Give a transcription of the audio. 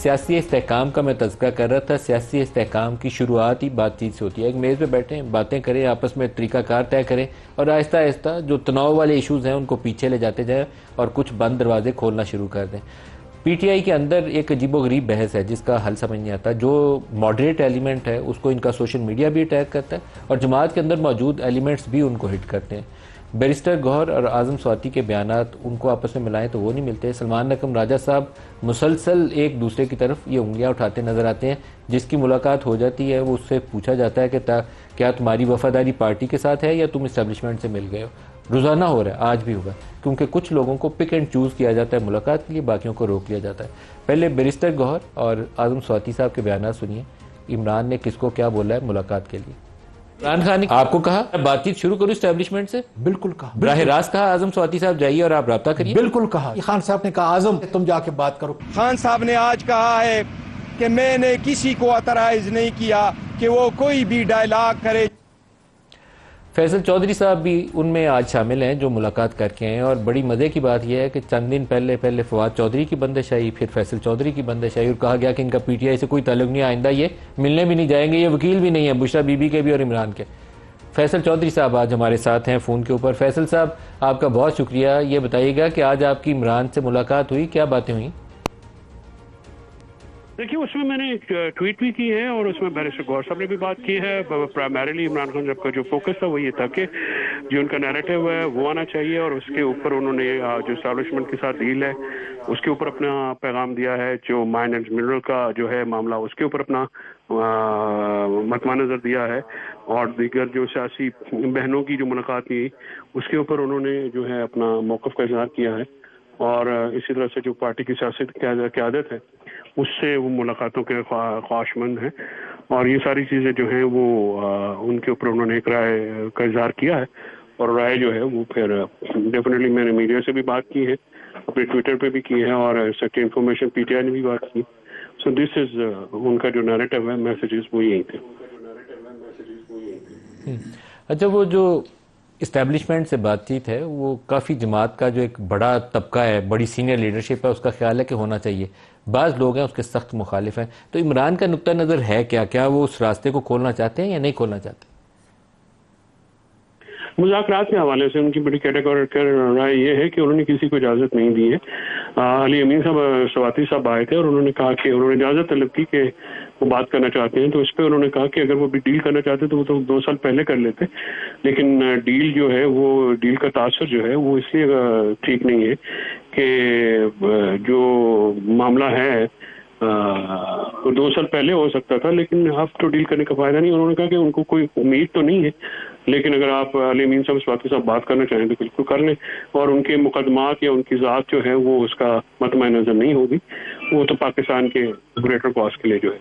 سیاسی استحکام کا میں تذکرہ کر رہا تھا. سیاسی استحکام کی شروعات ہی بات چیت سے ہوتی ہے. ایک میز پہ بیٹھیں, باتیں کریں, آپس میں طریقہ کار طے کریں اور آہستہ آہستہ جو تناؤ والے ایشوز ہیں ان کو پیچھے لے جاتے جائیں اور کچھ بند دروازے کھولنا شروع کر دیں. پی ٹی آئی کے اندر ایک عجیب و غریب بحث ہے جس کا حل سمجھ نہیں آتا. جو ماڈریٹ ایلیمنٹ ہے اس کو ان کا سوشل میڈیا بھی اٹیک کرتا ہے اور جماعت کے اندر موجود ایلیمنٹس بھی ان کو ہٹ کرتے ہیں. بیرسٹر گوہر اور اعظم سواتی کے بیانات ان کو آپس میں ملائیں تو وہ نہیں ملتے. سلمان نقم راجہ صاحب مسلسل ایک دوسرے کی طرف یہ انگلیاں اٹھاتے نظر آتے ہیں. جس کی ملاقات ہو جاتی ہے وہ اس سے پوچھا جاتا ہے کہ کیا تمہاری وفاداری پارٹی کے ساتھ ہے یا تم اسٹیبلشمنٹ سے مل گئے ہو. روزانہ ہو رہا ہے, آج بھی ہوگا, کیونکہ کچھ لوگوں کو پک اینڈ چوز کیا جاتا ہے ملاقات کے لیے, باقیوں کو روک لیا جاتا ہے. پہلے بیرسٹر گوہر اور اعظم سواتی صاحب کے بیانات سنیے. عمران نے کس کو کیا بولا ہے ملاقات کے لیے. عمران خان نے آپ کو کہا بات چیت شروع کرو اسٹیبلشمنٹ سے؟ بالکل کہا. براہ راست کہا اعظم سواتی صاحب جائیے اور آپ رابطہ کریے؟ بالکل کہا. خان صاحب نے کہا اعظم تم جا کے بات کرو. خان صاحب نے آج کہا ہے کہ میں نے کسی کو اعتراض نہیں کیا کہ وہ کوئی بھی ڈائلاگ کرے. فیصل چودھری صاحب بھی ان میں آج شامل ہیں جو ملاقات کر کے ہیں. اور بڑی مزے کی بات یہ ہے کہ چند دن پہلے فواد چودھری کی بندش آئی, پھر فیصل چودھری کی بندش آئی اور کہا گیا کہ ان کا پی ٹی آئی سے کوئی تعلق نہیں, آئندہ یہ ملنے بھی نہیں جائیں گے, یہ وکیل بھی نہیں ہے بشرا بی بی کے بھی اور عمران کے. فیصل چودھری صاحب آج ہمارے ساتھ ہیں فون کے اوپر. فیصل صاحب آپ کا بہت شکریہ. یہ بتائیے گا کہ آج آپ کی عمران سے ملاقات ہوئی, کیا باتیں ہوئیں؟ دیکھیے اس میں نے ایک ٹویٹ بھی کی ہے اور اس میں بیرسٹر گوہر صاحب نے بھی بات کی ہے. پرائمریلی عمران خان صاحب کا جو فوکس تھا وہ یہ تھا کہ جو ان کا نیریٹو ہے وہ آنا چاہیے اور اس کے اوپر انہوں نے جو اسٹیبلشمنٹ کے ساتھ ڈیل ہے اس کے اوپر اپنا پیغام دیا ہے. جو مائن اینڈ منرل کا جو ہے معاملہ اس کے اوپر اپنا مطمع نظر دیا ہے اور دیگر جو سیاسی بہنوں کی جو ملاقات ہوئی اس کے اوپر انہوں نے جو ہے اپنا موقف کا اظہار کیا ہے. اور اسی طرح سے جو پارٹی کی سیاسی قیادت ہے اس سے وہ ملاقاتوں کے خواہش مند ہیں اور یہ ساری چیزیں جو ہیں وہ ان کے اوپر انہوں نے ایک رائے کا اظہار کیا ہے. اور رائے جو ہے وہ پھر ڈیفینیٹلی میں نے میڈیا سے بھی بات کی ہے, اپنے ٹویٹر پہ بھی کی ہے اور secretary information P T I نے بھی بات کی. سو دس از ان کا جو نیریٹو ہے میسیجز وہ یہی تھے. اچھا, وہ جو اسٹیبلشمنٹ سے بات چیت ہے وہ کافی جماعت کا جو ایک بڑا طبقہ ہے, بڑی سینئر لیڈرشپ ہے, اس کا خیال ہے کہ ہونا چاہیے. بعض لوگ ہیں اس کے سخت مخالف ہیں. تو عمران کا نقطہ نظر ہے کیا وہ اس راستے کو کھولنا چاہتے ہیں یا نہیں کھولنا چاہتے؟ مذاکرات کے حوالے سے ان کی بڑی کیٹیگوریکل رائے یہ ہے کہ انہوں نے کسی کو اجازت نہیں دی ہے. علی امین صاحب سواتی صاحب آئے تھے اور انہوں نے کہا کہ انہوں نے اجازت طلب کی کہ وہ بات کرنا چاہتے ہیں. تو اس پہ انہوں نے کہا کہ اگر وہ بھی ڈیل کرنا چاہتے تو وہ تو 2 سال پہلے کر لیتے, لیکن ڈیل جو ہے وہ ڈیل کا تاثر جو ہے وہ اس لیے ٹھیک نہیں ہے کہ جو معاملہ ہے 2 سال پہلے ہو سکتا تھا لیکن اب تو ڈیل کرنے کا فائدہ نہیں. انہوں نے کہا کہ ان کو کوئی امید تو نہیں ہے لیکن اگر آپ علی امین صاحب سواتی صاحب بات کرنا چاہیں تو بالکل کر لیں اور ان کے مقدمات یا ان کی ذات جو ہے وہ اس کا مطمع نظر نہیں ہوگی, وہ تو پاکستان کے گریٹر کاز کے لیے جو ہے